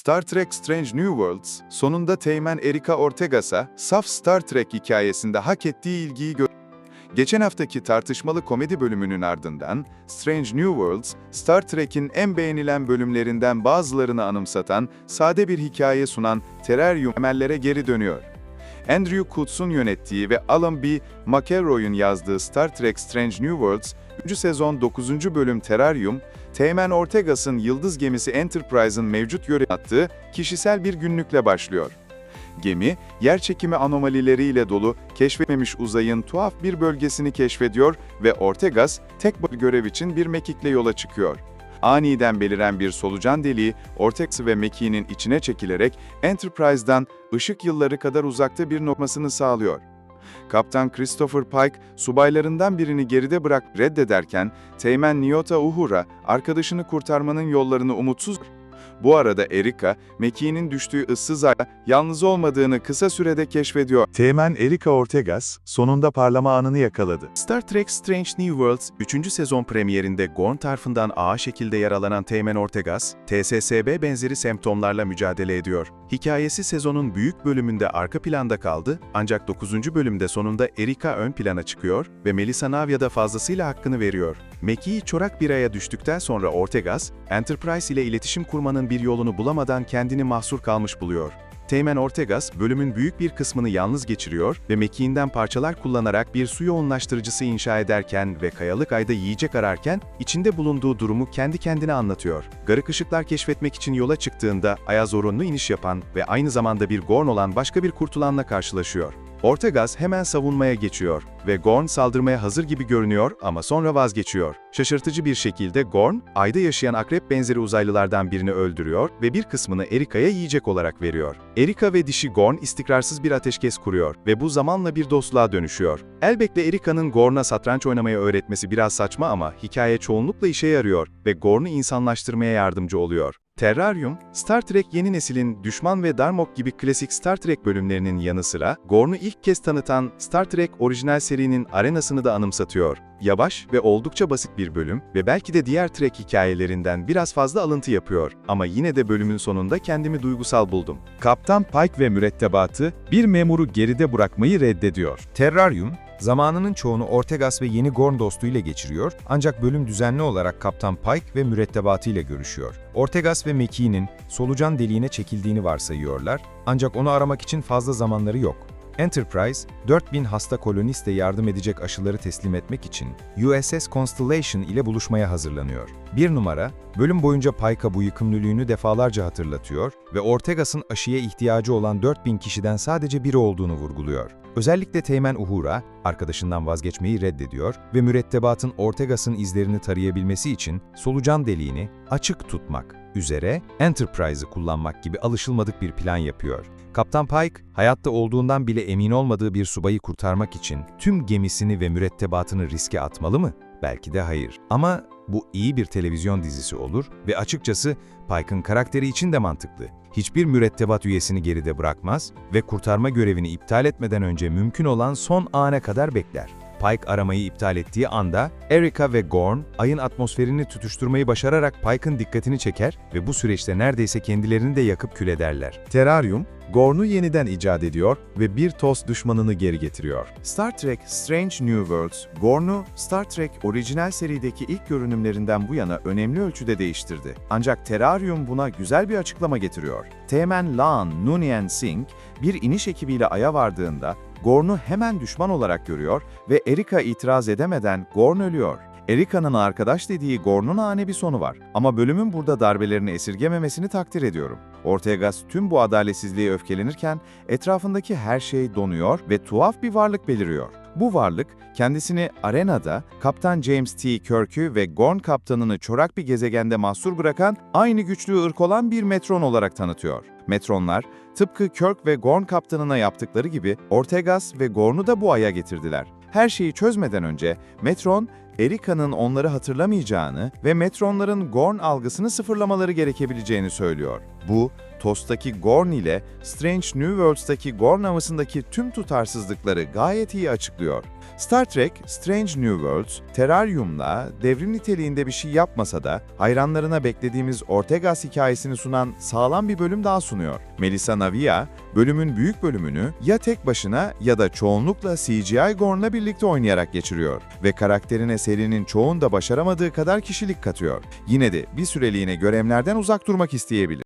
Star Trek Strange New Worlds, sonunda Teğmen Erika Ortegas'a saf Star Trek hikayesinde hak ettiği ilgiyi Geçen haftaki tartışmalı komedi bölümünün ardından, Strange New Worlds, Star Trek'in en beğenilen bölümlerinden bazılarını anımsatan, sade bir hikaye sunan Terrarium temellere geri dönüyor. Andrew Kutz'un yönettiği ve Alan B. McElroy'un yazdığı Star Trek Strange New Worlds, 3. sezon 9. bölüm Terrarium, Teğmen Ortegas'ın yıldız gemisi Enterprise'ın mevcut attığı kişisel bir günlükle başlıyor. Gemi, yerçekimi anomalileriyle dolu, keşfedilmemiş uzayın tuhaf bir bölgesini keşfediyor ve Ortegas, tek bir görev için bir mekikle yola çıkıyor. Aniden beliren bir solucan deliği, Ortegas'ı ve mekiğinin içine çekilerek Enterprise'dan ışık yılları kadar uzakta bir noktasını sağlıyor. Kaptan Christopher Pike, subaylarından birini geride reddederken, Teğmen Nyota Uhura, arkadaşını kurtarmanın yollarını umutsuz. Bu arada Erika, mekiğinin düştüğü ıssız aya yalnız olmadığını kısa sürede keşfediyor. Teğmen Erika Ortegas, sonunda parlama anını yakaladı. Star Trek Strange New Worlds 3. sezon premierinde Gorn tarafından ağır şekilde yaralanan Teğmen Ortegas, TSSB benzeri semptomlarla mücadele ediyor. Hikayesi sezonun büyük bölümünde arka planda kaldı, ancak 9. bölümde sonunda Erika ön plana çıkıyor ve Melissa Navya'da fazlasıyla hakkını veriyor. Mekiği çorak bir aya düştükten sonra Ortegas, Enterprise ile iletişim kurmanın bir yolunu bulamadan kendini mahsur kalmış buluyor. Teğmen Ortegas, bölümün büyük bir kısmını yalnız geçiriyor ve mekiğinden parçalar kullanarak bir su yoğunlaştırıcısı inşa ederken ve kayalık ayda yiyecek ararken, içinde bulunduğu durumu kendi kendine anlatıyor. Garık ışıklar keşfetmek için yola çıktığında, aya zorunlu iniş yapan ve aynı zamanda bir Gorn olan başka bir kurtulanla karşılaşıyor. Ortegas hemen savunmaya geçiyor ve Gorn saldırmaya hazır gibi görünüyor ama sonra vazgeçiyor. Şaşırtıcı bir şekilde Gorn, ayda yaşayan akrep benzeri uzaylılardan birini öldürüyor ve bir kısmını Erika'ya yiyecek olarak veriyor. Erika ve dişi Gorn istikrarsız bir ateşkes kuruyor ve bu zamanla bir dostluğa dönüşüyor. Elbette Erika'nın Gorn'a satranç oynamayı öğretmesi biraz saçma ama hikaye çoğunlukla işe yarıyor ve Gorn'u insanlaştırmaya yardımcı oluyor. Terrarium, Star Trek yeni neslin Düşman ve Darmok gibi klasik Star Trek bölümlerinin yanı sıra, Gorn'u ilk kez tanıtan Star Trek orijinal serinin arenasını da anımsatıyor. Yavaş ve oldukça basit bir bölüm ve belki de diğer Trek hikayelerinden biraz fazla alıntı yapıyor ama yine de bölümün sonunda kendimi duygusal buldum. Kaptan Pike ve mürettebatı bir memuru geride bırakmayı reddediyor. Terrarium, zamanının çoğunu Ortegas ve yeni Gorn dostuyla geçiriyor, ancak bölüm düzenli olarak Kaptan Pike ve mürettebatı ile görüşüyor. Ortegas ve mekiğinin solucan deliğine çekildiğini varsayıyorlar, ancak onu aramak için fazla zamanları yok. Enterprise, 4000 hasta koloniste yardım edecek aşıları teslim etmek için USS Constellation ile buluşmaya hazırlanıyor. Bir numara, bölüm boyunca Pike'a bu yükümlülüğünü defalarca hatırlatıyor ve Ortegas'ın aşıya ihtiyacı olan 4000 kişiden sadece biri olduğunu vurguluyor. Özellikle Teğmen Uhura, arkadaşından vazgeçmeyi reddediyor ve mürettebatın Ortegas'ın izlerini tarayabilmesi için solucan deliğini açık tutmak üzere Enterprise'ı kullanmak gibi alışılmadık bir plan yapıyor. Kaptan Pike, hayatta olduğundan bile emin olmadığı bir subayı kurtarmak için tüm gemisini ve mürettebatını riske atmalı mı? Belki de hayır. Ama bu iyi bir televizyon dizisi olur ve açıkçası Pike'ın karakteri için de mantıklı. Hiçbir mürettebat üyesini geride bırakmaz ve kurtarma görevini iptal etmeden önce mümkün olan son ana kadar bekler. Pike aramayı iptal ettiği anda Erika ve Gorn, ayın atmosferini tutuşturmayı başararak Pike'ın dikkatini çeker ve bu süreçte neredeyse kendilerini de yakıp kül ederler. Terrarium, Gorn'u yeniden icat ediyor ve bir toz düşmanını geri getiriyor. Star Trek Strange New Worlds, Gorn'u Star Trek orijinal serideki ilk görünümlerinden bu yana önemli ölçüde değiştirdi. Ancak Terrarium buna güzel bir açıklama getiriyor. Teğmen Laan Noonien Singh, bir iniş ekibiyle Ay'a vardığında Gorn'u hemen düşman olarak görüyor ve Erika itiraz edemeden Gorn ölüyor. Erika'nın arkadaş dediği Gorn'un ani bir sonu var. Ama bölümün burada darbelerini esirgememesini takdir ediyorum. Ortegas tüm bu adaletsizliğe öfkelenirken etrafındaki her şey donuyor ve tuhaf bir varlık beliriyor. Bu varlık kendisini arenada Kaptan James T. Kirk'ü ve Gorn kaptanını çorak bir gezegende mahsur bırakan aynı güçlü ırk olan bir metron olarak tanıtıyor. Metronlar, tıpkı Kirk ve Gorn kaptanına yaptıkları gibi Ortegas ve Gorn'u da bu aya getirdiler. Her şeyi çözmeden önce Metron, Erika'nın onları hatırlamayacağını ve Metronların Gorn algısını sıfırlamaları gerekebileceğini söylüyor. Bu, TOS'taki Gorn ile Strange New Worlds'taki Gorn havasındaki tüm tutarsızlıkları gayet iyi açıklıyor. Star Trek, Strange New Worlds, Terrarium'la devrim niteliğinde bir şey yapmasa da hayranlarına beklediğimiz Ortegas hikayesini sunan sağlam bir bölüm daha sunuyor. Melissa Navia, bölümün büyük bölümünü ya tek başına ya da çoğunlukla CGI Gorn'la birlikte oynayarak geçiriyor ve karakterine serinin çoğunda başaramadığı kadar kişilik katıyor. Yine de bir süreliğine görevlerden uzak durmak isteyebilir.